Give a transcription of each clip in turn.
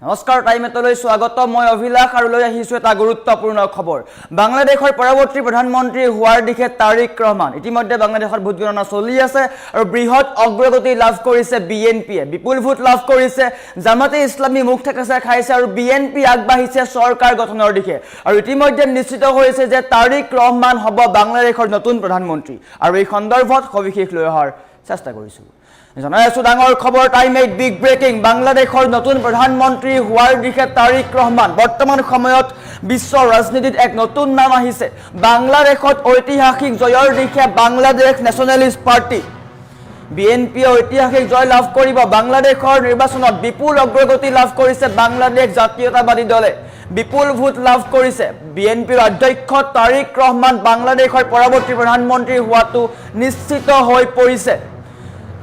নমস্কাৰ টাইমেটলৈ স্বাগত মই অভিলাষ আৰু লৈ আহিছো এটা গুৰুত্বপূৰ্ণ খবৰ বাংলাদেশৰ পৰৱৰ্তী প্ৰধানমন্ত্ৰী হোৱাৰ দিশে তাৰিক ৰহমান ইতিমধ্যে বাংলাদেশৰ ভোট গণনা চলি আছে আৰু বৃহৎ অগ্ৰগতি লাভ কৰিছে বিএনপিয়ে বিপুল ভোট লাভ কৰিছে জামাতে ইছলামী মুখ ঠেকেচা খাইছে আৰু বিএনপি আগবাঢ়িছে চৰকাৰ গঠনৰ দিশে আৰু ইতিমধ্যে নিশ্চিত হৈছে যে তাৰিক ৰহমান হ'ব বাংলাদেশৰ নতুন প্ৰধানমন্ত্ৰী আৰু এই সন্দৰ্ভত সবিশেষ লৈ অহাৰ চেষ্টা কৰিছো জনাই আছো ডাঙৰ খবৰ টাইম 8 বিগ ব্ৰেকিং বাংলাদেশৰ নতুন প্ৰধানমন্ত্ৰী হোৱাৰ দিশে তাৰিক ৰহমান বৰ্তমান সময়ত বিশ্ব ৰাজনীতিত এক নতুন নাম আহিছে বাংলাদেশত ঐতিহাসিক জয়ৰ দিশে বাংলাদেশ নেশ্যনেলিষ্ট পাৰ্টি বিএনপি ঐতিহাসিক জয় লাভ কৰিব বাংলাদেশৰ নিৰ্বাচনত বিপুল অগ্ৰগতি লাভ কৰিছে বাংলাদেশ জাতীয়তাবাদী দলে বিপুল ভোট লাভ কৰিছে বিএনপিৰ অধ্যক্ষ তাৰিক ৰহমান বাংলাদেশৰ পৰৱৰ্তী প্ৰধানমন্ত্ৰী হোৱাটো নিশ্চিত হৈ পৰিছে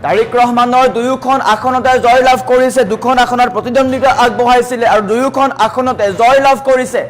তাৰিক ৰহমানৰ দুয়োখন আসনতে জয় লাভ কৰিছে দুখন আসনত প্ৰতিদ্বন্দ্বিতা আগবঢ়াইছিলে আৰু দুয়োখন আসনতে জয় লাভ কৰিছে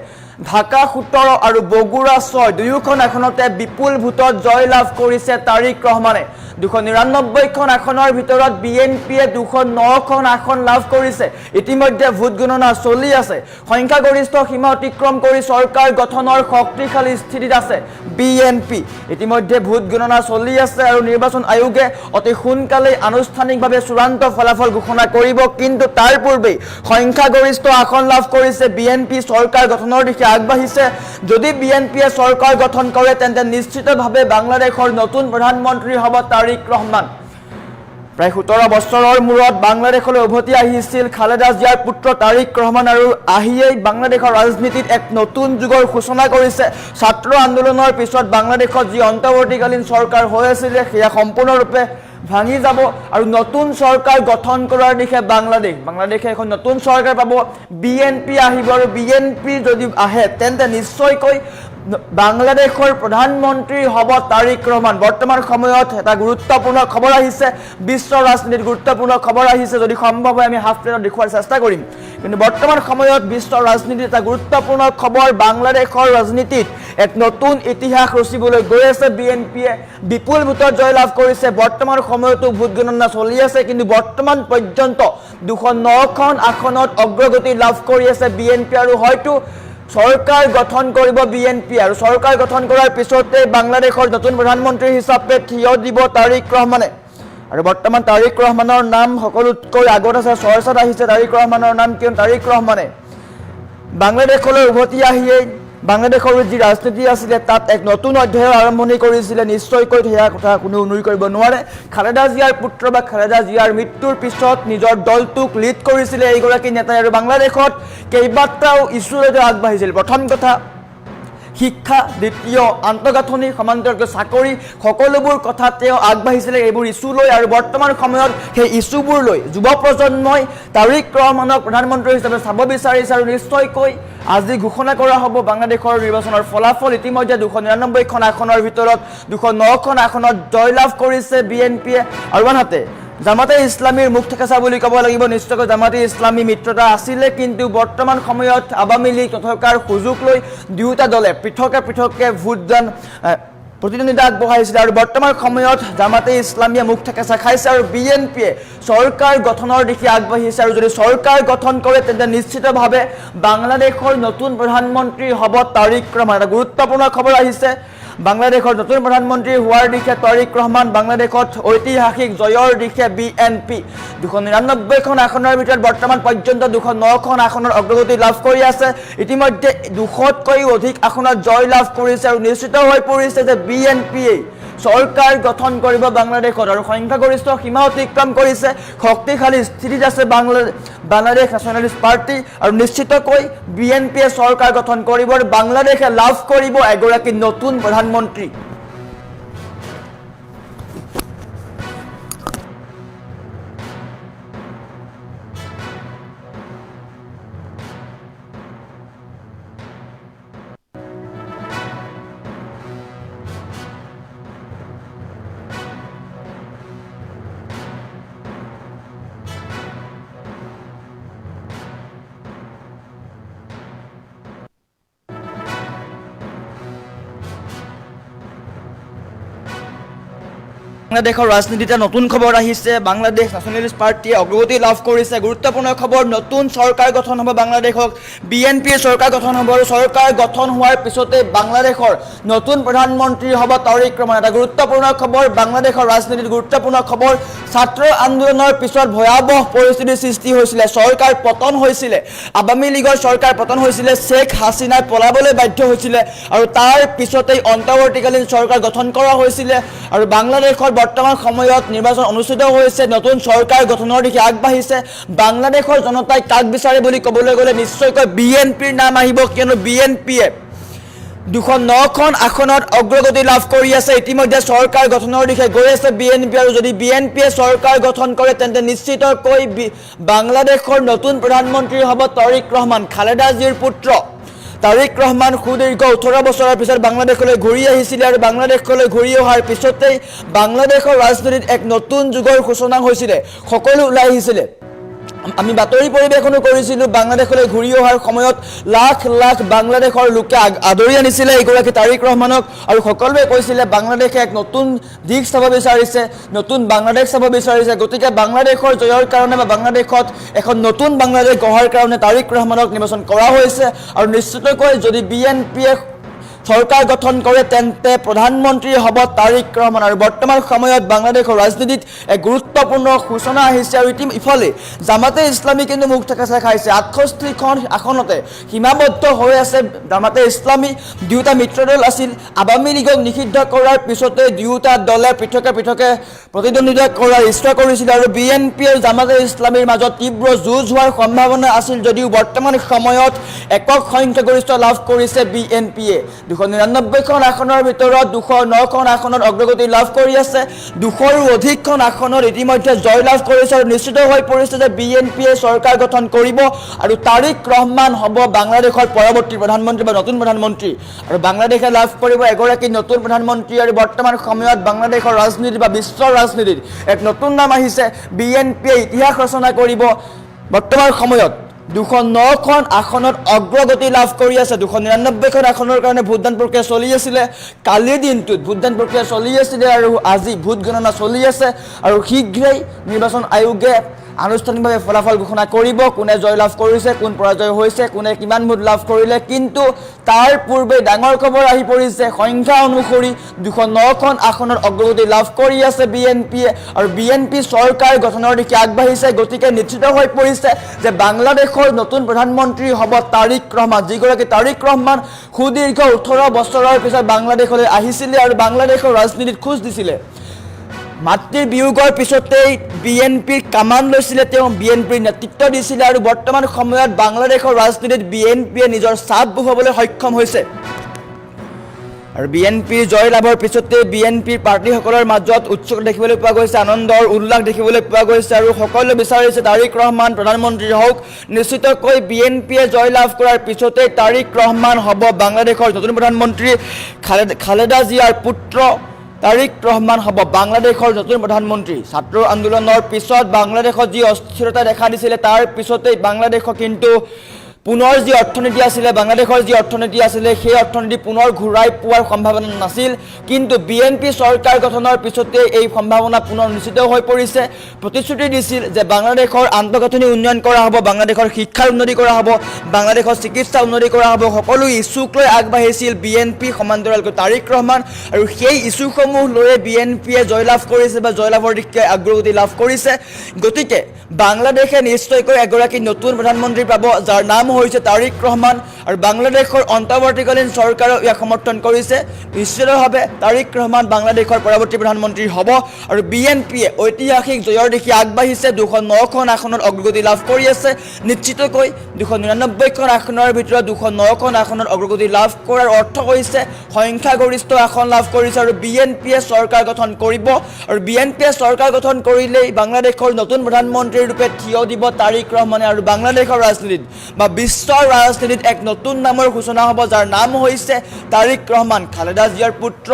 ঢাকা 17 আৰু বগুড়া 6 দুয়োখন আসনতে বিপুল ভোটত জয় লাভ কৰিছে তাৰিক ৰহমানে 299খন আসনৰ ভিতৰত বিএনপিয়ে 209খন আসন লাভ কৰিছে ইতিমধ্যে ভোট গণনা চলি আছে সংখ্যাগৰিষ্ঠ সীমা অতিক্ৰম কৰি চৰকাৰ গঠনৰ শক্তিশালী স্থিতিত আছে বিএনপি ইতিমধ্যে ভোট গণনা চলি আছে আৰু নিৰ্বাচন আয়োগে অতি সোনকালে আনুষ্ঠানিকভাৱে চূড়ান্ত ফলাফল ঘোষণা কৰিব কিন্তু তাৰ পূৰ্বেই সংখ্যাগৰিষ্ঠ আসন লাভ কৰিছে বিএনপি চৰকাৰ গঠনৰ দিশে আগবাঢ়িছে যদি বিএনপিয়ে চৰকাৰ গঠন কৰে তেন্তে নিশ্চিতভাৱে বাংলাদেশৰ নতুন প্ৰধানমন্ত্ৰী হ'ব তাৰিক ৰহমান প্ৰায় 17 বছৰৰ মূৰত বাংলাদেশলৈ উভতি আহিছিল খালেদা জিয়াৰ পুত্ৰ তাৰিক ৰহমান আৰু আহিয়েই বাংলাদেশৰ ৰাজনীতিত এক নতুন যুগৰ সূচনা কৰিছে ছাত্ৰ আন্দোলনৰ পিছত বাংলাদেশত যি অন্তৰ্বৰ্তীকালীন চৰকাৰ হৈ আছিল সেয়া সম্পূৰ্ণৰূপে ভাঙি যাব আৰু নতুন চৰকাৰ গঠন কৰাৰ দিশে বাংলাদেশে এখন নতুন চৰকাৰ পাব বিএনপি আহিব আৰু বিএনপি যদি আহে তেন্তে নিশ্চয়কৈ বাংলাদেশৰ প্ৰধানমন্ত্ৰী হ'ব তাৰিক ৰহমান বৰ্তমান সময়ত এটা গুৰুত্বপূৰ্ণ খবৰ আহিছে বিশ্ব ৰাজনীতিত গুৰুত্বপূৰ্ণ খবৰ আহিছে যদি সম্ভৱ হয় আমি হাফ প্লেটত দেখুৱাৰ চেষ্টা কৰিম কিন্তু বৰ্তমান সময়ত বিশ্ব ৰাজনীতিত এটা গুৰুত্বপূৰ্ণ খবৰ বাংলাদেশৰ ৰাজনীতিত এক নতুন ইতিহাস ৰচিবলৈ গৈ আছে বিএনপিয়ে বিপুল ভোটত জয় লাভ কৰিছে বৰ্তমান সময়তো ভোট গণনা চলি আছে কিন্তু বৰ্তমান পৰ্যন্ত 209খন আসনত অগ্ৰগতি লাভ কৰি আছে বিএনপি আৰু হয়তো চৰকাৰ গঠন কৰিব বিএনপি আৰু চৰকাৰ গঠন কৰাৰ পিছতে বাংলাদেশৰ নতুন প্ৰধানমন্ত্ৰী হিচাপে থিয় দিব তাৰিক ৰহমানে আৰু বৰ্তমান তাৰিক ৰহমানৰ নাম সকলোতকৈ আগত আছে চৰ্চাত আহিছে তাৰিক ৰহমানৰ নাম কিয়নো তাৰিক ৰহমানে বাংলাদেশলৈ উভতি আহিয়ে বাংলাদেশৰ যি ৰাজনীতি আছিলে তাত এক নতুন অধ্যায়ৰ আৰম্ভণি কৰিছিলে নিশ্চয়কৈ সেয়া কথা কোনো অনুৰি কৰিব নোৱাৰে খালেদা জিয়াৰ পুত্ৰ বা খালেদা জিয়াৰ মৃত্যুৰ পিছত নিজৰ দলটোক লিড কৰিছিলে এইগৰাকী নেতাই আৰু বাংলাদেশত কেইবাটাও ইছ্যুলৈ আগবাঢ়িছিল প্ৰথম কথা শিক্ষা দ্বিতীয় আন্তঃগাঁথনি সমান্তৰালকৈ চাকৰি সকলোবোৰ কথা তেওঁ আগবাঢ়িছিলে এইবোৰ ইছ্যু লৈ আৰু বৰ্তমান সময়ত সেই ইছ্যুবোৰ লৈ যুৱ প্ৰজন্মই তাৰিক ৰহমানক প্ৰধানমন্ত্ৰী হিচাপে চাব বিচাৰিছে আৰু নিশ্চয়কৈ আজি ঘোষণা কৰা হ'ব বাংলাদেশৰ নিৰ্বাচনৰ ফলাফল ইতিমধ্যে 299খন আসনৰ ভিতৰত 209খন আসনত জয় লাভ কৰিছে বিএনপিয়ে আৰু আনহাতে জামাতে ইছলামীৰ মুখ ঠেকেচা বুলি ক'ব লাগিব নিশ্চয়কৈ জামাতে ইছলামী মিত্ৰতা আছিলে কিন্তু বৰ্তমান সময়ত আৱামী লীগ নথকাৰ সুযোগ লৈ দুয়োটা দলে পৃথকে ভোটদান প্ৰতিদ্বন্দ্বিতা আগবঢ়াইছিলে আৰু বৰ্তমান সময়ত জামাতে ইছলামীয়ে মুখ ঠেকেচা খাইছে আৰু বিএনপিয়ে চৰকাৰ গঠনৰ দিশে আগবাঢ়িছে আৰু যদি চৰকাৰ গঠন কৰে তেন্তে নিশ্চিতভাৱে বাংলাদেশৰ নতুন প্ৰধানমন্ত্ৰী হ'ব তাৰিক ৰহমান এটা গুৰুত্বপূৰ্ণ খবৰ আহিছে বাংলাদেশৰ নতুন প্ৰধানমন্ত্ৰী হোৱাৰ দিশে তাৰিক ৰহমান বাংলাদেশত ঐতিহাসিক জয়ৰ দিশে বিএনপি 299খন আসনৰ ভিতৰত বৰ্তমান পৰ্যন্ত 209খন আসনৰ অগ্ৰগতি লাভ কৰি আছে ইতিমধ্যে 200তকৈও অধিক আসনত জয় লাভ কৰিছে আৰু নিশ্চিত হৈ পৰিছে যে বিএনপিয়ে চৰকাৰ গঠন কৰিব বাংলাদেশত আৰু সংখ্যাগৰিষ্ঠ সীমা অতিক্ৰম কৰিছে শক্তিশালী স্থিতিত আছে বাংলাদেশ নেশ্যনেলিষ্ট পাৰ্টি আৰু নিশ্চিতকৈ বিএনপিয়ে চৰকাৰ গঠন কৰিব আৰু বাংলাদেশে লাভ কৰিব এগৰাকী নতুন প্ৰধানমন্ত্ৰী বাংলাদেশৰ ৰাজনীতিতে নতুন খবৰ আহিছে বাংলাদেশ ন্যাশনালিষ্ট পাৰ্টিয়ে অগ্ৰগতি লাভ কৰিছে গুৰুত্বপূৰ্ণ খবৰ নতুন চৰকাৰ গঠন হ'ব বাংলাদেশত বিএনপিৰ চৰকাৰ গঠন হ'ব আৰু চৰকাৰ গঠন হোৱাৰ পিছতে বাংলাদেশৰ নতুন প্ৰধানমন্ত্ৰী হ'ব তাৰিক ৰহমান এটা গুৰুত্বপূৰ্ণ খবৰ বাংলাদেশৰ ৰাজনীতিত গুৰুত্বপূৰ্ণ খবৰ ছাত্ৰ আন্দোলনৰ পিছত ভয়াৱহ পৰিস্থিতিৰ সৃষ্টি হৈছিল চৰকাৰ পতন হৈছিল আৱামী লীগৰ চৰকাৰ পতন হৈছিল শেখ হাছিনাই পলাবলৈ বাধ্য হৈছিল আৰু তাৰ পিছতেই অন্তৰ্বৰ্তীকালীন চৰকাৰ গঠন কৰা হৈছিল আৰু বাংলাদেশৰ বৰ্তমান সময়ত নিৰ্বাচন অনুষ্ঠিত হৈছে নতুন চৰকাৰ গঠনৰ দিশে আগবাঢ়িছে বাংলাদেশৰ জনতাই কাক বিচাৰে বুলি ক'বলৈ গ'লে নিশ্চয়কৈ বিএনপিৰ নাম আহিব কিয়নো বিএনপিয়ে 209খন আসনত অগ্ৰগতি লাভ কৰি আছে ইতিমধ্যে চৰকাৰ গঠনৰ দিশে গৈ আছে বিএনপি আৰু যদি বিএনপিয়ে চৰকাৰ গঠন কৰে তেন্তে নিশ্চিতকৈ বাংলাদেশৰ নতুন প্ৰধানমন্ত্ৰী হ'ব তাৰিক ৰহমান খালেদা জিয়াৰ পুত্ৰ তাৰিক ৰহমান সুদীৰ্ঘ 18 বছৰৰ পিছত বাংলাদেশলৈ ঘূৰি আহিছিল আৰু বাংলাদেশলৈ ঘূৰি অহাৰ পিছতেই বাংলাদেশৰ ৰাজনীতিত এক নতুন যুগৰ সূচনা হৈছিল সকলো ওলাই আহিছিল আমি বাতৰি পৰিৱেশনো কৰিছিলোঁ বাংলাদেশলৈ ঘূৰি অহাৰ সময়ত লাখ লাখ বাংলাদেশৰ লোকে আদৰি আনিছিলে এইগৰাকী তাৰিক ৰহমানক আৰু সকলোৱে কৈছিলে বাংলাদেশে এক নতুন দিশ চাব বিচাৰিছে নতুন বাংলাদেশ চাব বিচাৰিছে গতিকে বাংলাদেশৰ জয়ৰ কাৰণে বা বাংলাদেশত এখন নতুন বাংলাদেশ গঢ়াৰ কাৰণে তাৰিক ৰহমানক নিৰ্বাচন কৰা হৈছে আৰু নিশ্চিতকৈ যদি বিএনপিয়ে চৰকাৰ গঠন কৰে তেন্তে প্ৰধানমন্ত্ৰী হ'ব তাৰিক ৰহমান আৰু বৰ্তমান সময়ত বাংলাদেশৰ ৰাজনীতিত এক গুৰুত্বপূৰ্ণ সূচনা আহিছে আৰু ইফালে জামাতে ইছলামী কিন্তু মুখ থেকেচা খাইছে 68খন আসনতে সীমাবদ্ধ হৈ আছে জামাতে ইছলামী দুয়োটা মিত্ৰদল আছিল আৱামী লীগক নিষিদ্ধ কৰাৰ পিছতে দুয়োটা দলে পৃথকে পৃথকে প্ৰতিদ্বন্দ্বিতা কৰাৰ ইচ্ছা কৰিছিল আৰু বিএনপি আৰু জামাতে ইছলামীৰ মাজত তীব্ৰ যুঁজ হোৱাৰ সম্ভাৱনা আছিল যদিও বৰ্তমান সময়ত একক সংখ্যাগৰিষ্ঠ লাভ কৰিছে বিএনপিয়ে 299খন আসনৰ ভিতৰত 209খন আসনত অগ্ৰগতি লাভ কৰি আছে 200ৰো অধিকখন আসনত ইতিমধ্যে জয় লাভ কৰিছে আৰু নিশ্চিত হৈ পৰিছে যে বিএনপিয়ে চৰকাৰ গঠন কৰিব আৰু তাৰিক ৰহমান হ'ব বাংলাদেশৰ পৰৱৰ্তী প্ৰধানমন্ত্ৰী বা নতুন প্ৰধানমন্ত্ৰী আৰু বাংলাদেশে লাভ কৰিব এগৰাকী নতুন প্ৰধানমন্ত্ৰী আৰু বৰ্তমান সময়ত বাংলাদেশৰ ৰাজনীতি বা বিশ্বৰ ৰাজনীতিত এক নতুন নাম আহিছে বিএনপিয়ে ইতিহাস ৰচনা কৰিব বৰ্তমান সময়ত 209খন আসনত অগ্ৰগতি লাভ কৰি আছে 299খন আসনৰ কাৰণে ভোটদান প্ৰক্ৰিয়া চলি আছিল কালিৰ দিনটোত ভোটদান প্ৰক্ৰিয়া চলি আছিল আৰু আজি ভোট গণনা চলি আছে আৰু শীঘ্ৰেই নিৰ্বাচন আয়োগে আনুষ্ঠানিকভাৱে ফলাফল ঘোষণা কৰিব কোনে জয় লাভ কৰিছে কোন পৰাজয় হৈছে কোনে কিমান ভোট লাভ কৰিলে কিন্তু তাৰ পূৰ্বে ডাঙৰ খবৰ আহি পৰিছে সংখ্যা অনুসৰি 209খন আসনত অগ্ৰগতি লাভ কৰি আছে বিএনপিয়ে আৰু বিএনপি চৰকাৰ গঠনৰ দিশে আগবাঢ়িছে গতিকে নিশ্চিত হৈ পৰিছে যে বাংলাদেশৰ নতুন প্ৰধানমন্ত্ৰী হ'ব তাৰিক ৰহমান যিগৰাকী তাৰিক ৰহমান সুদীৰ্ঘ 18 বছৰৰ পিছত বাংলাদেশলৈ আহিছিলে আৰু বাংলাদেশৰ ৰাজনীতিত খোজ দিছিলে মাতৃৰ বিয়োগৰ পিছতেই বিএনপিৰ কামান লৈছিলে তেওঁ বিএনপিৰ নেতৃত্ব দিছিলে আৰু বৰ্তমান সময়ত বাংলাদেশৰ ৰাজনীতিত বিএনপিয়ে নিজৰ ছাপ বহুৱাবলৈ সক্ষম হৈছে আৰু বিএনপিৰ জয় লাভৰ পিছতে বিএনপিৰ প্ৰাৰ্থীসকলৰ মাজত উৎসুক দেখিবলৈ পোৱা গৈছে আনন্দৰ উল্লাস দেখিবলৈ পোৱা গৈছে আৰু সকলোৱে বিচাৰিছে তাৰিক ৰহমান প্ৰধানমন্ত্ৰী হওক নিশ্চিতকৈ বিএনপিয়ে জয় লাভ কৰাৰ পিছতে তাৰিক ৰহমান হ'ব বাংলাদেশৰ নতুন প্ৰধানমন্ত্ৰী খালেদা জিয়াৰ পুত্ৰ তাৰিক ৰহমান হ'ব বাংলাদেশৰ নতুন প্ৰধানমন্ত্ৰী ছাত্ৰ আন্দোলনৰ পিছত বাংলাদেশত যি অস্থিৰতা দেখা দিছিলে তাৰ পিছতেই বাংলাদেশক কিন্তু পুনৰ যি অৰ্থনীতি আছিলে বাংলাদেশৰ যি অৰ্থনীতি আছিলে সেই অৰ্থনীতি পুনৰ ঘূৰাই পোৱাৰ সম্ভাৱনা নাছিল কিন্তু বিএনপি চৰকাৰ গঠনৰ পিছতে এই সম্ভাৱনা পুনৰ নিশ্চিত হৈ পৰিছে প্ৰতিশ্ৰুতি দিছিল যে বাংলাদেশৰ আন্তঃগাঁথনি উন্নয়ন কৰা হ'ব বাংলাদেশৰ শিক্ষাৰ উন্নতি কৰা হ'ব বাংলাদেশৰ চিকিৎসা উন্নতি কৰা হ'ব সকলো ইছ্যুক লৈ আগবাঢ়িছিল বিএনপি সমান্তৰালকৈ তাৰিক ৰহমান আৰু সেই ইছ্যুসমূহ লৈ বিএনপিয়ে জয়লাভ কৰিছে বা জয়লাভৰ দিশে অগ্ৰগতি লাভ কৰিছে গতিকে বাংলাদেশে নিশ্চয়কৈ এগৰাকী নতুন প্ৰধানমন্ত্ৰী পাব যাৰ নাম হৈছে তাৰিক ৰহমান আৰু বাংলাদেশৰ অন্তৰ্বৰ্তীকালীন চৰকাৰেও ইয়াক সমৰ্থন কৰিছে নিশ্চিতভাৱে তাৰিক ৰহমান বাংলাদেশৰ পৰৱৰ্তী প্ৰধানমন্ত্ৰী হ'ব আৰু বিএনপিয়ে ঐতিহাসিক জয়ৰ দিশে আগবাঢ়িছে 209খন আসনত অগ্ৰগতি লাভ কৰি আছে নিশ্চিতকৈ 299খন আসনৰ ভিতৰত 209খন আসনত অগ্ৰগতি লাভ কৰাৰ অৰ্থ হৈছে সংখ্যাগৰিষ্ঠ আসন লাভ কৰিছে আৰু বিএনপিয়ে চৰকাৰ গঠন কৰিব আৰু বিএনপিয়ে চৰকাৰ গঠন কৰিলেই বাংলাদেশৰ নতুন প্ৰধানমন্ত্ৰীৰ ৰূপে থিয় দিব তাৰিক ৰহমানে আৰু বাংলাদেশৰ ৰাজনীতিত বা বিশ্বৰ ৰাজনীতিত এক নতুন নামৰ সূচনা হ'ব যাৰ নাম হৈছে তাৰিক ৰহমান খালেদা জিয়াৰ পুত্ৰ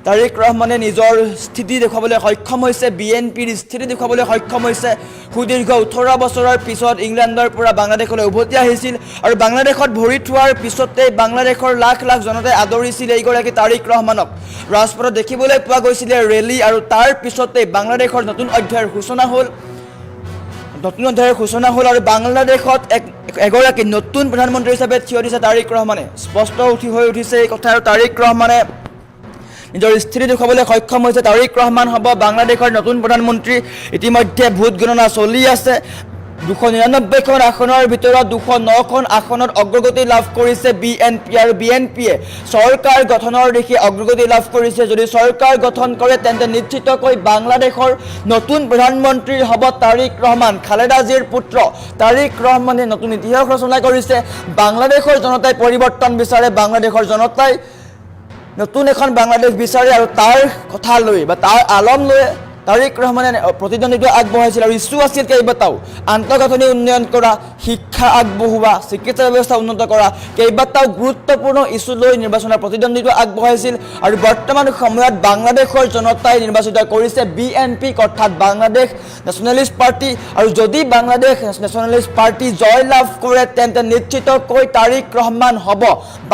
তাৰিক ৰহমানে নিজৰ স্থিতি দেখুৱাবলৈ সক্ষম হৈছে, বিএনপিৰ স্থিতি দেখুৱাবলৈ সক্ষম হৈছে। সুদীৰ্ঘ 18 বছৰৰ পিছত ইংলেণ্ডৰ পৰা বাংলাদেশলৈ উভতি আহিছিল আৰু বাংলাদেশত ভৰি থোৱাৰ পিছতে বাংলাদেশৰ লাখ লাখ জনতাই আদৰিছিল এইগৰাকী তাৰিক ৰহমানক। ৰাজপথত দেখিবলৈ পোৱা গৈছিলে ৰেলী আৰু তাৰ পিছতে বাংলাদেশৰ নতুন অধ্যায়ৰ সূচনা হ'ল। আৰু বাংলাদেশত এগৰাকী নতুন প্ৰধানমন্ত্ৰী হিচাপে থিয় দিছে তাৰিক ৰহমানে। স্পষ্ট হৈ উঠিছে এই কথা আৰু তাৰিক ৰহমানে নিজৰ স্থিতি দেখুৱাবলৈ সক্ষম হৈছে। তাৰিক ৰহমান হ'ব বাংলাদেশৰ নতুন প্ৰধানমন্ত্ৰী। ইতিমধ্যে ভোট গণনা চলি আছে। 299খন আসনৰ ভিতৰত 209খন আসনত অগ্ৰগতি লাভ কৰিছে বিএনপি আৰু বিএনপিয়ে চৰকাৰ গঠনৰ দিশে অগ্ৰগতি লাভ কৰিছে। যদি চৰকাৰ গঠন কৰে তেন্তে নিশ্চিতকৈ বাংলাদেশৰ নতুন প্ৰধানমন্ত্ৰী হ'ব তাৰিক ৰহমান, খালেদা জিয়াৰ পুত্ৰ। তাৰিক ৰহমানে নতুন ইতিহাস ৰচনা কৰিছে। বাংলাদেশৰ জনতাই পৰিৱৰ্তন বিচাৰে, বাংলাদেশৰ জনতাই নতুন এখন বাংলাদেশ বিচাৰে আৰু তাৰ কথা লৈ বা তাৰ আলম লৈ তাৰিক ৰহমানে প্ৰতিদ্বন্দ্বিতা আগবঢ়াইছিল আৰু ইছ্যু আছিল কেইবাটাও। আন্তঃগাঁথনি উন্নয়ন কৰা, শিক্ষা আগবঢ়োৱা, চিকিৎসা ব্যৱস্থা উন্নত কৰা, কেইবাটাও গুৰুত্বপূৰ্ণ ইছ্যু লৈ নিৰ্বাচনৰ প্ৰতিদ্বন্দ্বিতা আগবঢ়াইছিল আৰু বৰ্তমান সময়ত বাংলাদেশৰ জনতাই নিৰ্বাচিত কৰিছে বিএনপিক, অৰ্থাৎ বাংলাদেশ নেশ্যনেলিষ্ট পাৰ্টি। আৰু যদি বাংলাদেশ নেশ্যনেলিষ্ট পাৰ্টি জয় লাভ কৰে তেন্তে নিশ্চিতকৈ তাৰিক ৰহমান হ'ব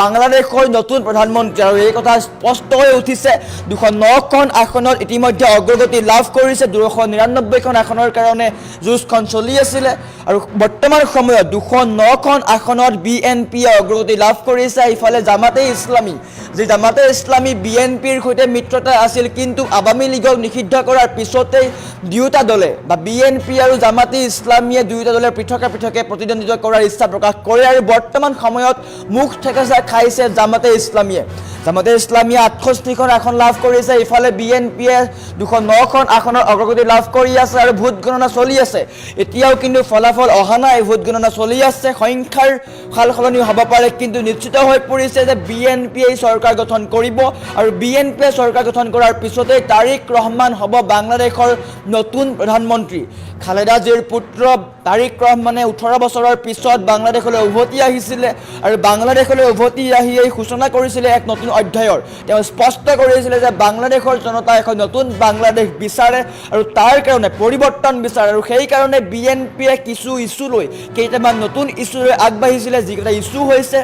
বাংলাদেশৰ নতুন প্ৰধানমন্ত্ৰী। আৰু এই কথা স্পষ্ট হৈ উঠিছে। 209খন আসনত ইতিমধ্যে অগ্ৰগতি লাভ কৰিছে। 299খন আসনৰ কাৰণে যুঁজখন চলি আছিলে আৰু বৰ্তমান সময়ত 209খন আসনত বিএনপিয়ে অগ্ৰগতি লাভ কৰিছে। ইফালে জামাতে ইছলামী, যি জামাতে ইছলামী বিএনপিৰ সৈতে মিত্ৰতা আছিল, কিন্তু আৱামী লীগক নিষিদ্ধ কৰাৰ পিছতেই দুয়োটা দলে বা বিএনপি আৰু জামাতে ইছলামীয়ে দুয়োটা দলে পৃথকে পৃথকে প্ৰতিদ্বন্দ্বিতা কৰাৰ ইচ্ছা প্ৰকাশ কৰে আৰু বৰ্তমান সময়ত মুখ ঠেকেচা খাইছে জামাতে ইছলামীয়ে। জামাতে ইছলামীয়ে 68খন আসন লাভ কৰিছে। ইফালে বিএনপিয়ে 209খন আসনৰ অগ্ৰগতি লাভ কৰি আছে আৰু ভোট গণনা চলি আছে। এতিয়াও কিন্তু ফলাফল অহা নাই, ভোট গণনা চলি আছে। সংখ্যাৰ সাল সলনি হ'ব পাৰে, কিন্তু নিশ্চিত হৈ পৰিছে যে বিএনপিয়ে চৰকাৰ গঠন কৰিব আৰু বিএনপিয়ে চৰকাৰ গঠন কৰাৰ পিছতেই তাৰিক ৰহমান হ'ব বাংলাদেশৰ নতুন প্ৰধানমন্ত্ৰী। খালেদা জিয়াৰ পুত্ৰ তাৰিক ৰহমানে 18 বছৰৰ পিছত বাংলাদেশলৈ উভতি আহিছিলে আৰু বাংলাদেশলৈ উভতি আহি এই সূচনা কৰিছিলে এক নতুন অধ্যায়ৰ। তেওঁ স্পষ্ট কৰিছিলে যে বাংলাদেশৰ জনতাই এখন নতুন বাংলাদেশ বিচাৰে আৰু তাৰ কাৰণে পৰিৱৰ্তন বিচাৰে আৰু সেইকাৰণে বিএনপিয়ে কিছু ইছ্যু লৈ কেইটামান নতুন ইছ্যু লৈ আগবাঢ়িছিলে। যিকেইটা ইছ্যু হৈছে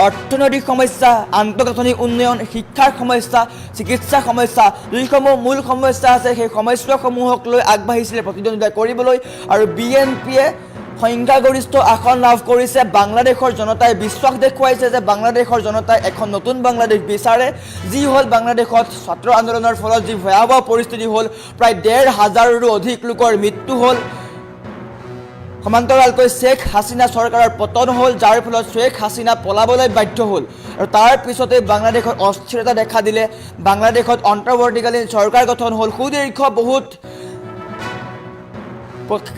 অৰ্থনৈতিক সমস্যা, আন্তঃগাঁথনি উন্নয়ন, শিক্ষাৰ সমস্যা, চিকিৎসা সমস্যা, যিসমূহ মূল সমস্যা আছে সেই সমস্যাসমূহক লৈ আগবাঢ়িছিলে প্ৰতিদ্বন্দ্বিতা কৰিবলৈ আৰু বিএনপিয়ে সংখ্যাগৰিষ্ঠ আসন লাভ কৰিছে। বাংলাদেশৰ জনতাই বিশ্বাস দেখুৱাইছে যে বাংলাদেশৰ জনতাই এখন নতুন বাংলাদেশ বিচাৰে। যি হ'ল বাংলাদেশত ছাত্ৰ আন্দোলনৰ ফলত যি ভয়াৱহ পৰিস্থিতি হ'ল, প্ৰায় 1,500ৰো অধিক লোকৰ মৃত্যু হ'ল। সমান্তৰালকৈ শ্বেখ হাছিনা চৰকাৰৰ পতন হ'ল, যাৰ ফলত শ্বেখ হাছিনা পলাবলৈ বাধ্য হ'ল আৰু তাৰ পিছতে বাংলাদেশত অস্থিৰতা দেখা দিলে। বাংলাদেশত অন্তৰ্বৰ্তীকালীন চৰকাৰ গঠন হ'ল। সুদীৰ্ঘ বহুত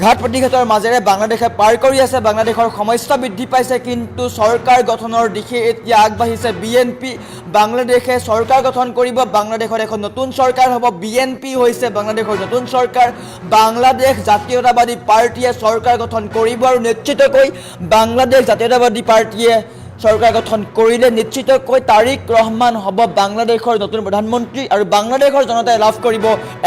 ঘাট প্ৰতিঘাতৰ মাজেৰে বাংলাদেশে পাৰ কৰি আছে। বাংলাদেশৰ সমস্যা বৃদ্ধি পাইছে, কিন্তু চৰকাৰ গঠনৰ দিশে এতিয়া আগবাঢ়িছে বিএনপি। বাংলাদেশে চৰকাৰ গঠন কৰিব, বাংলাদেশত এখন নতুন চৰকাৰ হ'ব। বিএনপি হৈছে বাংলাদেশৰ নতুন চৰকাৰ। বাংলাদেশ জাতীয়তাবাদী পাৰ্টীয়ে চৰকাৰ গঠন কৰিব আৰু নিশ্চিতকৈ বাংলাদেশ জাতীয়তাবাদী পাৰ্টীয়ে চৰকাৰ গঠন কৰিলে নিশ্চিতকৈ তাৰিক ৰহমান হ'ব বাংলাদেশৰ নতুন প্ৰধানমন্ত্ৰী আৰু বাংলাদেশৰ জনতাই লাভ কৰিব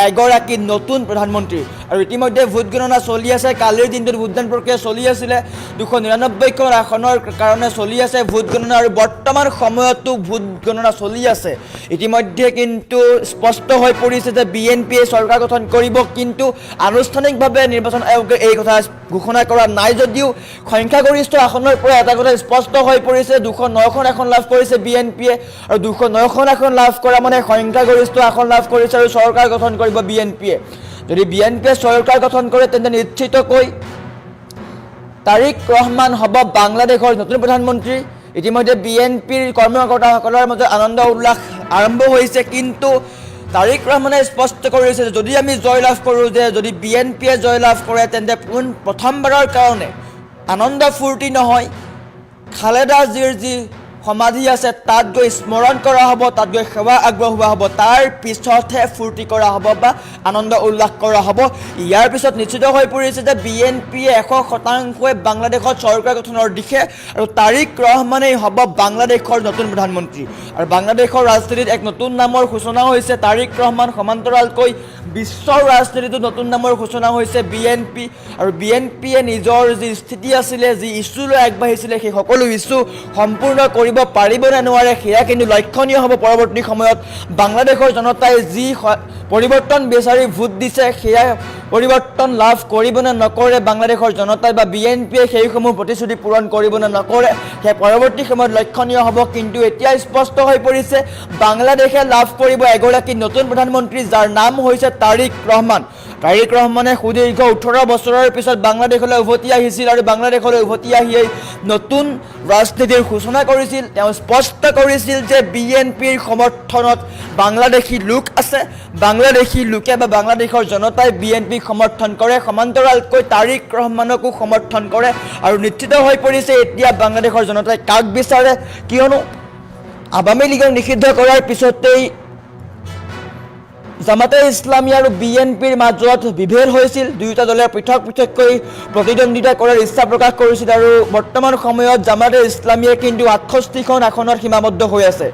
এগৰাকী নতুন প্ৰধানমন্ত্ৰী। আৰু ইতিমধ্যে ভোট গণনা চলি আছে। কালিৰ দিনটোত ভোটদান প্ৰক্ৰিয়া চলি আছিলে। 299খন আসনৰ কাৰণে চলি আছে ভোট গণনা আৰু বৰ্তমান সময়তো ভোট গণনা চলি আছে। ইতিমধ্যে কিন্তু স্পষ্ট হৈ পৰিছে যে বিএনপিয়ে চৰকাৰ গঠন কৰিব, কিন্তু আনুষ্ঠানিকভাৱে নিৰ্বাচন আয়োগে এই কথা ঘোষণা কৰা নাই। যদিও সংখ্যাগৰিষ্ঠ আসনৰ পৰা এটা কথা স্পষ্ট হৈ পৰিছে, 209খন আসন লাভ কৰিছে বিএনপিয়ে আৰু 209খন আসন লাভ কৰা মানে সংখ্যাগৰিষ্ঠ আসন লাভ কৰিছে আৰু চৰকাৰ গঠন কৰিব বিএনপিয়ে। যদি বিএনপিয়ে চৰকাৰ গঠন কৰে তেন্তে নিশ্চিতকৈ তাৰিক ৰহমান হ'ব বাংলাদেশৰ নতুন প্ৰধানমন্ত্ৰী। ইতিমধ্যে বিএনপিৰ কৰ্মকৰ্তাসকলৰ মাজত আনন্দ উল্লাস আৰম্ভ হৈছে, কিন্তু তাৰিক ৰহমানে স্পষ্ট কৰিছে যে যদি আমি জয় লাভ কৰোঁ, যে যদি বিএনপিয়ে জয় লাভ কৰে তেন্তে প্ৰথমবাৰৰ কাৰণে আনন্দ ফূৰ্তি নহয়। খালেদা জিয়াৰ যি সমাধি আছে তাত গৈ স্মৰণ কৰা হ'ব, তাত গৈ সেৱা আগবঢ়োৱা হ'ব, তাৰ পিছতহে ফূৰ্তি কৰা হ'ব বা আনন্দ উল্লাস কৰা হ'ব। ইয়াৰ পিছত নিশ্চিত হৈ পৰিছে যে বিএনপিয়ে 100% বাংলাদেশত চৰকাৰ গঠনৰ দিশে আৰু তাৰিক ৰহমানেই হ'ব বাংলাদেশৰ নতুন প্ৰধানমন্ত্ৰী। আৰু বাংলাদেশৰ ৰাজনীতিত এক নতুন নামৰ সূচনা হৈছে তাৰিক ৰহমান, সমান্তৰালকৈ বিশ্বৰ ৰাজনীতিতো নতুন নামৰ সূচনা হৈছে বিএনপি। আৰু বিএনপিয়ে নিজৰ যি স্থিতি আছিলে, যি ইছ্যু লৈ আগবাঢ়িছিলে, সেই সকলো ইছ্যু সম্পূৰ্ণ কৰিব পাৰিব নে নোৱাৰে সেয়া কিন্তু লক্ষণীয় হ'ব পৰৱৰ্তী সময়ত। বাংলাদেশৰ জনতাই যি পৰিৱৰ্তন বিচাৰি ভোট দিছে সেয়া পৰিৱৰ্তন লাভ কৰিব নে নকৰে বাংলাদেশৰ জনতাই, বা বিএনপিয়ে সেইসমূহ প্ৰতিশ্ৰুতি পূৰণ কৰিব নে নকৰে সেয়া পৰৱৰ্তী সময়ত লক্ষণীয় হ'ব। কিন্তু এতিয়া স্পষ্ট হৈ পৰিছে বাংলাদেশে লাভ কৰিব এগৰাকী নতুন প্ৰধানমন্ত্ৰী, যাৰ নাম হৈছে তাৰিক ৰহমান। তাৰিক ৰহমানে সুদীৰ্ঘ 18 বছৰৰ পিছত বাংলাদেশলৈ উভতি আহিছিল আৰু বাংলাদেশলৈ উভতি আহিয়েই নতুন ৰাজনীতিৰ সূচনা কৰিছিল। তেওঁ স্পষ্ট কৰিছিল যে বিএনপিৰ সমৰ্থনত বাংলাদেশী লোক আছে, বাংলাদেশী লোকে বা বাংলাদেশৰ জনতাই বিএনপিক সমৰ্থন কৰে, সমান্তৰালকৈ তাৰিক ৰহমানকো সমৰ্থন কৰে। আৰু নিশ্চিত হৈ পৰিছে এতিয়া বাংলাদেশৰ জনতাই কাক বিচাৰে, কিয়নো আৱামী লীগক নিষিদ্ধ কৰাৰ পিছতেই জামাতে ইছলামী আৰু বিএনপিৰ মাজত বিভেদ হৈছিল। দুয়োটা দলে পৃথক পৃথককৈ প্ৰতিদ্বন্দ্বিতা কৰাৰ ইচ্ছা প্ৰকাশ কৰিছিল আৰু বৰ্তমান সময়ত জামাতে ইছলামীয়ে কিন্তু 68খন আসনত সীমাবদ্ধ হৈ আছে।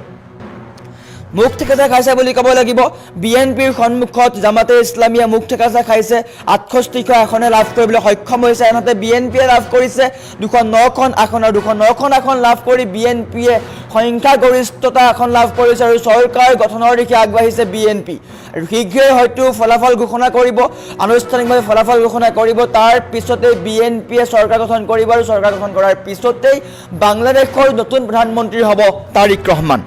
মুখ ঠেকেচা খাইছে বুলি ক'ব লাগিব। বিএনপিৰ সন্মুখত জামাতে ইছলামীয়ে মুখ ঠেকেচা খাইছে, 68খন আসনে লাভ কৰিবলৈ সক্ষম হৈছে। আনহাতে বিএনপিয়ে লাভ কৰিছে 209খন আসন, আৰু 209খন আসন লাভ কৰি বিএনপিয়ে সংখ্যাগৰিষ্ঠতা আসন লাভ কৰিছে আৰু চৰকাৰ গঠনৰ দিশে আগবাঢ়িছে বিএনপি। আৰু শীঘ্ৰেই হয়তো ফলাফল ঘোষণা কৰিব, আনুষ্ঠানিকভাৱে ফলাফল ঘোষণা কৰিব। তাৰ পিছতেই বিএনপিয়ে চৰকাৰ গঠন কৰিব আৰু চৰকাৰ গঠন কৰাৰ পিছতেই বাংলাদেশৰ নতুন প্ৰধানমন্ত্ৰী হ'ব তাৰিক ৰহমান।